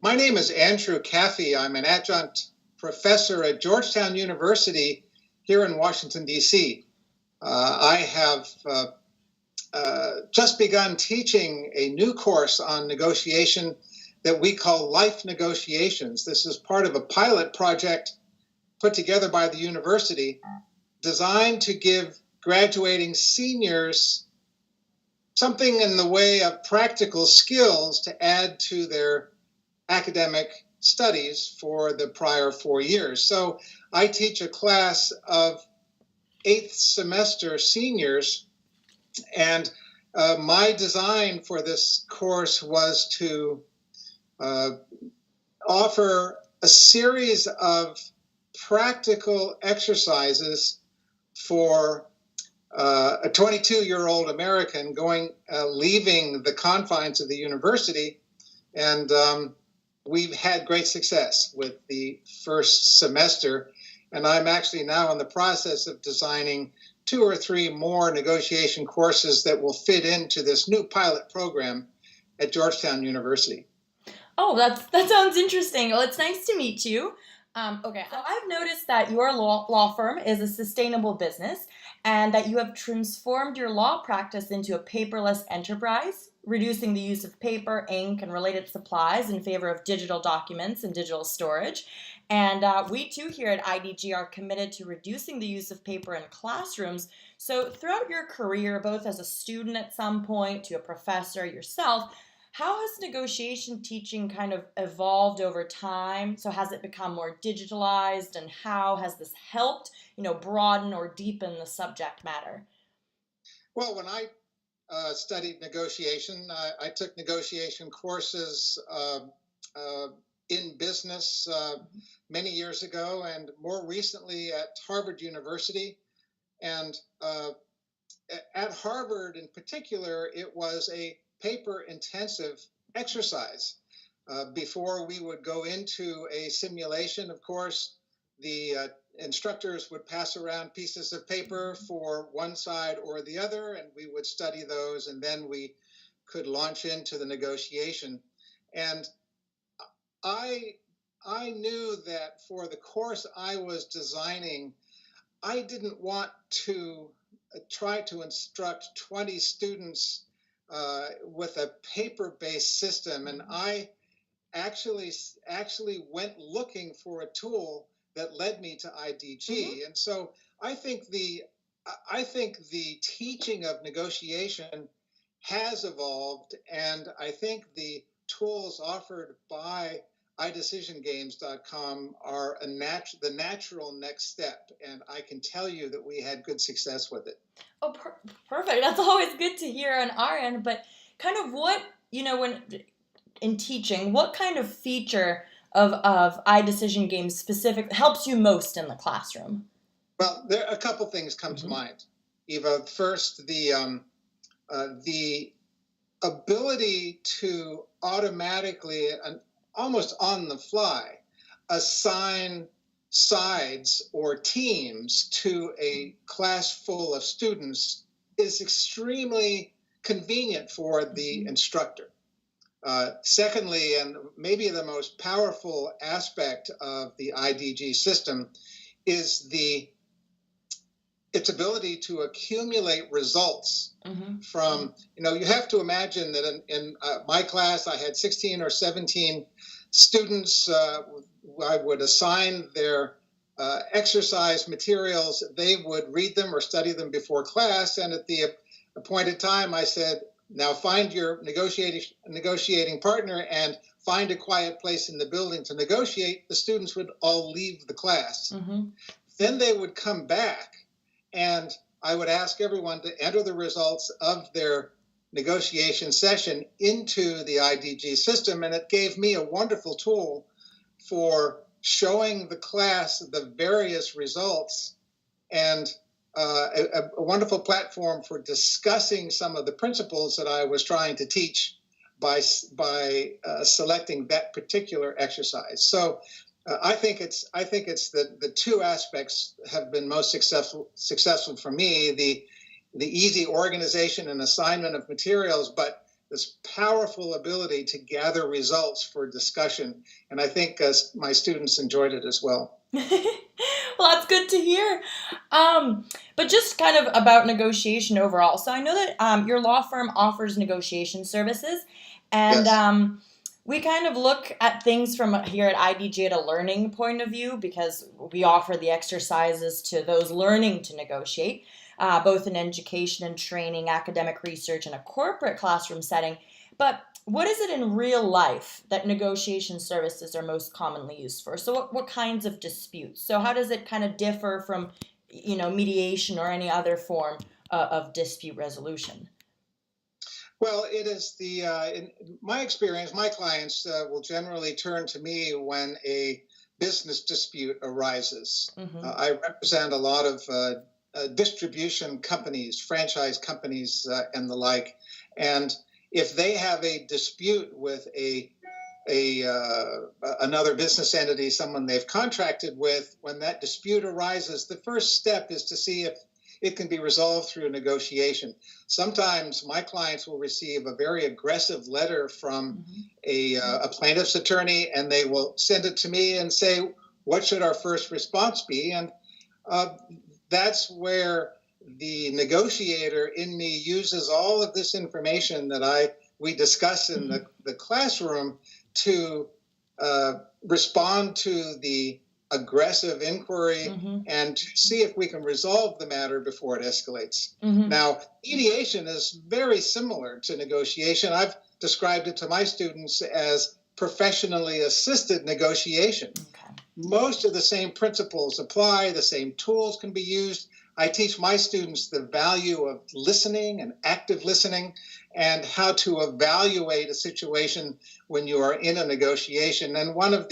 My name is Andrew Caffey. I'm an adjunct professor at Georgetown University here in Washington, D.C. I have just begun teaching a new course on negotiation that we call Life Negotiations. This is part of a pilot project put together by the university designed to give graduating seniors something in the way of practical skills to add to their academic studies for the prior 4 years. So I teach a class of 8th semester seniors, and my design for this course was to offer a series of practical exercises for a 22-year-old American leaving the confines of the university, and we've had great success with the first semester, and I'm actually now in the process of designing 2 or 3 more negotiation courses that will fit into this new pilot program at Georgetown University. Oh, that sounds interesting. Well, it's nice to meet you. Okay, so I've noticed that your law firm is a sustainable business and that you have transformed your law practice into a paperless enterprise, reducing the use of paper, ink, and related supplies in favor of digital documents and digital storage. And we too here at IDG are committed to reducing the use of paper in classrooms. So throughout your career, both as a student at some point to a professor yourself, how has negotiation teaching kind of evolved over time? So has it become more digitalized, and how has this helped, broaden or deepen the subject matter? Well, when I studied negotiation, I took negotiation courses in business many years ago, and more recently at Harvard University. And at Harvard in particular, it was a paper-intensive exercise. Before we would go into a simulation, of course, the instructors would pass around pieces of paper for one side or the other, and we would study those, and then we could launch into the negotiation. And I knew that for the course I was designing, I didn't want to try to instruct 20 students with a paper-based system, and I actually went looking for a tool that led me to IDG. And so I think the teaching of negotiation has evolved, and I think the tools offered by idecisiongames.com are the natural next step, and I can tell you that we had good success with it. Oh, perfect. That's always good to hear on our end, but kind of what, when in teaching, what kind of feature of iDecision Games specific helps you most in the classroom? Well, there are a couple things come to mind, Eva. First, the ability to automatically and almost on the fly assign sides or teams to a class full of students is extremely convenient for the instructor. Secondly, and maybe the most powerful aspect of the IDG system is its ability to accumulate results from, you have to imagine that in my class, I had 16 or 17 students. I would assign their exercise materials. They would read them or study them before class. And at the appointed time, I said, now find your negotiating partner and find a quiet place in the building to negotiate. The students would all leave the class. Then they would come back, and I would ask everyone to enter the results of their negotiation session into the IDG system, and it gave me a wonderful tool for showing the class the various results, and a wonderful platform for discussing some of the principles that I was trying to teach by selecting that particular exercise. So I think it's the two aspects have been most successful for me, the easy organization and assignment of materials, but this powerful ability to gather results for discussion. And I think my students enjoyed it as well. Well, that's good to hear. But just kind of about negotiation overall. So I know that your law firm offers negotiation services, and Yes. we kind of look at things from here at IDG at a learning point of view because we offer the exercises to those learning to negotiate, both in education and training, academic research, and a corporate classroom setting. But what is it in real life that negotiation services are most commonly used for? So what kinds of disputes? So how does it kind of differ from, mediation or any other form of dispute resolution? Well, it is in my experience, my clients will generally turn to me when a business dispute arises. Mm-hmm. I represent a lot of distribution companies, franchise companies, and the like. And if they have a dispute with another business entity, someone they've contracted with, when that dispute arises, the first step is to see if it can be resolved through a negotiation. Sometimes my clients will receive a very aggressive letter from a plaintiff's attorney, and they will send it to me and say, what should our first response be? And that's where the negotiator in me uses all of this information that we discuss in the classroom to respond to the aggressive inquiry and to see if we can resolve the matter before it escalates. Now, mediation is very similar to negotiation. I've described it to my students as professionally assisted negotiation. Most of the same principles apply, the same tools can be used. I teach my students the value of listening and active listening and how to evaluate a situation when you are in a negotiation. And one of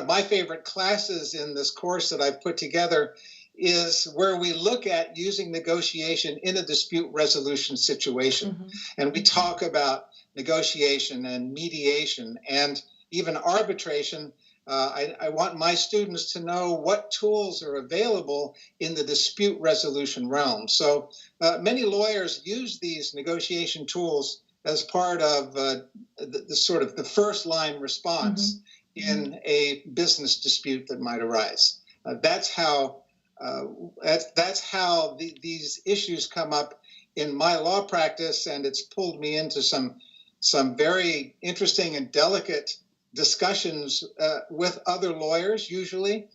my favorite classes in this course that I've put together is where we look at using negotiation in a dispute resolution situation. And we talk about negotiation and mediation and even arbitration. I want my students to know what tools are available in the dispute resolution realm. So many lawyers use these negotiation tools as part of the sort of the first line response in a business dispute that might arise. That's how these issues come up in my law practice, and it's pulled me into some very interesting and delicate discussions with other lawyers, usually,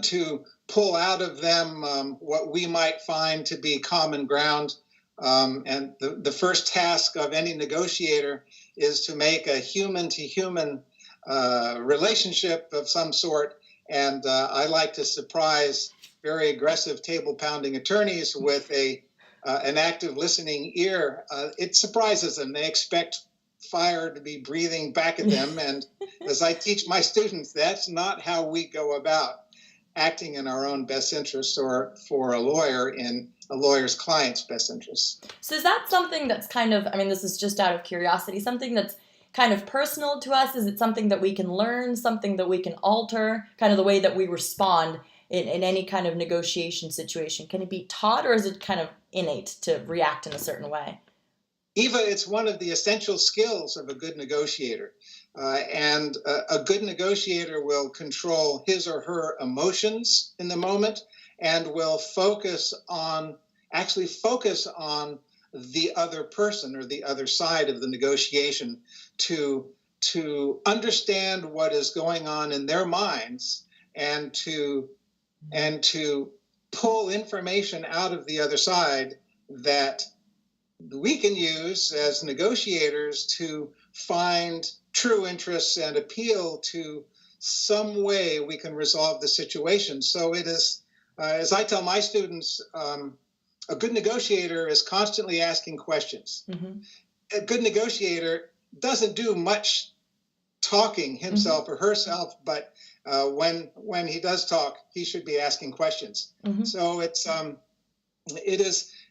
to pull out of them what we might find to be common ground. And the first task of any negotiator is to make a human-to-human relationship of some sort. And I like to surprise very aggressive table-pounding attorneys with an active listening ear. It surprises them. They expect fire to be breathing back at them. And as I teach my students, that's not how we go about acting in our own best interests or for a lawyer in a lawyer's client's best interests. So is that something that's kind of, this is just out of curiosity, something that's kind of personal to us? Is it something that we can learn, something that we can alter, kind of the way that we respond in any kind of negotiation situation? Can it be taught, or is it kind of innate to react in a certain way? Eva, it's one of the essential skills of a good negotiator. And a good negotiator will control his or her emotions in the moment and will focus on the other person or the other side of the negotiation to understand what is going on in their minds and to pull information out of the other side that we can use as negotiators to find true interests and appeal to some way we can resolve the situation. So it is, as I tell my students, a good negotiator is constantly asking questions. A good negotiator doesn't do much talking himself or herself, but when he does talk, he should be asking questions. So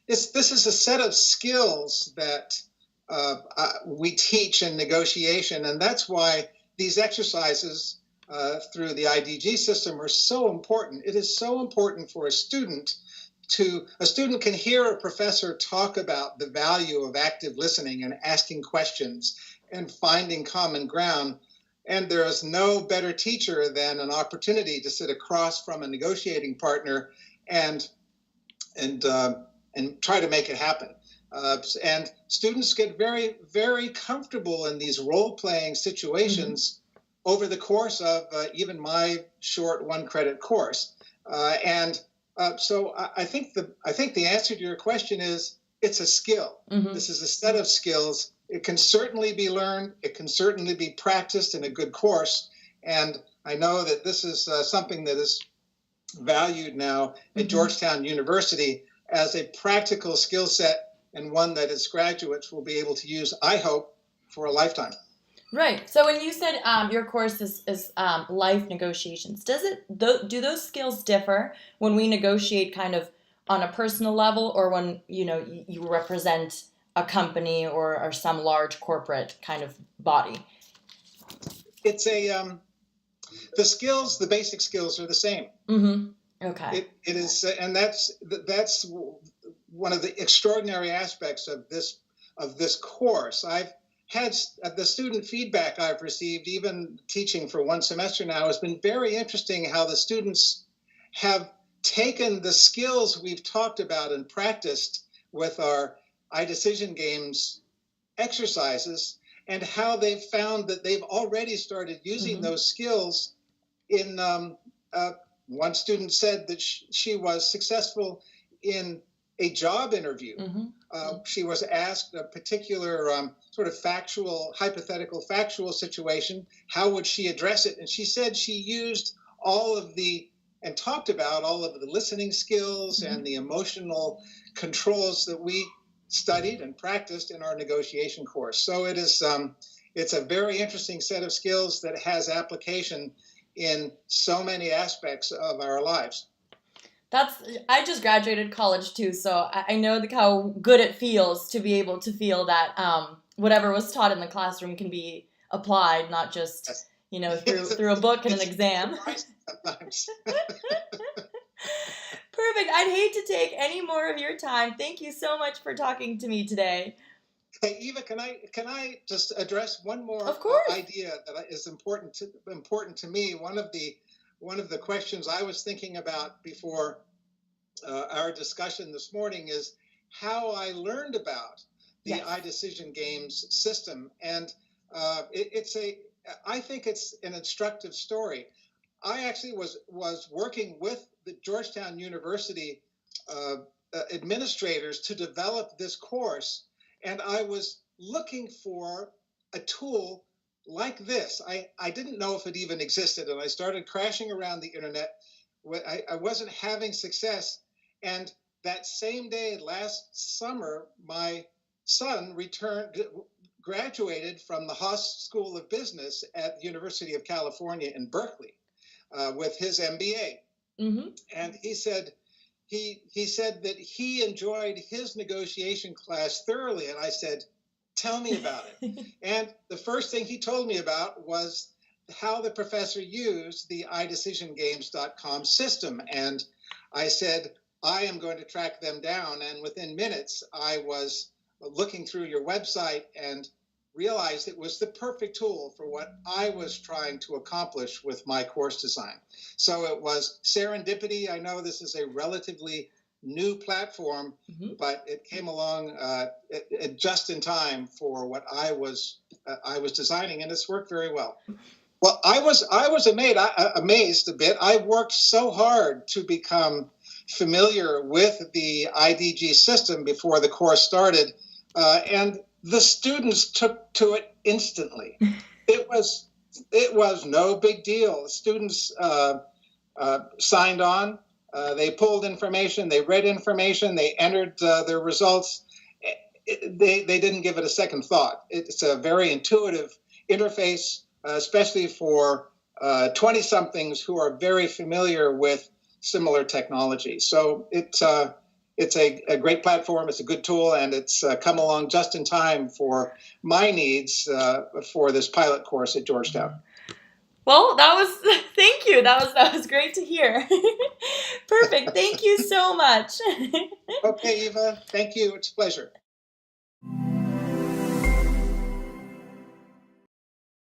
this is a set of skills that we teach in negotiation, and that's why these exercises through the IDG system are so important. It is so important for a student a student can hear a professor talk about the value of active listening and asking questions and finding common ground. And there is no better teacher than an opportunity to sit across from a negotiating partner and try to make it happen. And students get very, very comfortable in these role-playing situations over the course of even my short one-credit course. So I think the answer to your question is it's a skill. This is a set of skills. It can certainly be learned. It can certainly be practiced in a good course. And I know that this is something that is valued now at Georgetown University as a practical skill set, and one that its graduates will be able to use, I hope, for a lifetime. Right. So when you said your course is life negotiations, do those skills differ when we negotiate kind of on a personal level, or when you represent a company or some large corporate kind of body? It's the basic skills are the same. Okay. It is, and that's one of the extraordinary aspects of this course. I've had the student feedback I've received, even teaching for one semester now, has been very interesting. How the students have taken the skills we've talked about and practiced with our iDecision games exercises, and how they've found that they've already started using those skills in one student said that she was successful in a job interview. She was asked a particular sort of hypothetical factual situation. How would she address it? And she said she used and talked about all of the listening skills and the emotional controls that we studied and practiced in our negotiation course. So it's a very interesting set of skills that has application in so many aspects of our lives. I just graduated college too, so I know how good it feels to be able to feel that whatever was taught in the classroom can be applied, not just through a book and an exam. Sometimes. Perfect. I'd hate to take any more of your time. Thank you so much for talking to me today. Hey, Eva, can I just address one more idea that is important to me? One of the questions I was thinking about before our discussion this morning is how I learned about the iDecision games system, and I think it's an instructive story. I actually was working with the Georgetown University administrators to develop this course, and I was looking for a tool like this. I didn't know if it even existed, and I started crashing around the internet. I wasn't having success, and that same day last summer, my son graduated from the Haas School of Business at the University of California in Berkeley with his MBA. And he said that he enjoyed his negotiation class thoroughly, and I said, tell me about it. And the first thing he told me about was how the professor used the iDecisionGames.com system. And I said, I am going to track them down. And within minutes, I was looking through your website and realized it was the perfect tool for what I was trying to accomplish with my course design. So it was serendipity. I know this is a relatively new platform, but it came along just in time for what I was designing, and it's worked very well. Well, I was amazed a bit. I worked so hard to become familiar with the IDG system before the course started, and the students took to it instantly. It was no big deal. The students signed on. They pulled information. They read information. They entered their results. They didn't give it a second thought. It's a very intuitive interface, especially for 20-somethings who are very familiar with similar technology. So it's a great platform. It's a good tool, and it's come along just in time for my needs for this pilot course at Georgetown. Well, thank you. That was great to hear. Perfect. Thank you so much. Okay, Eva, thank you. It's a pleasure.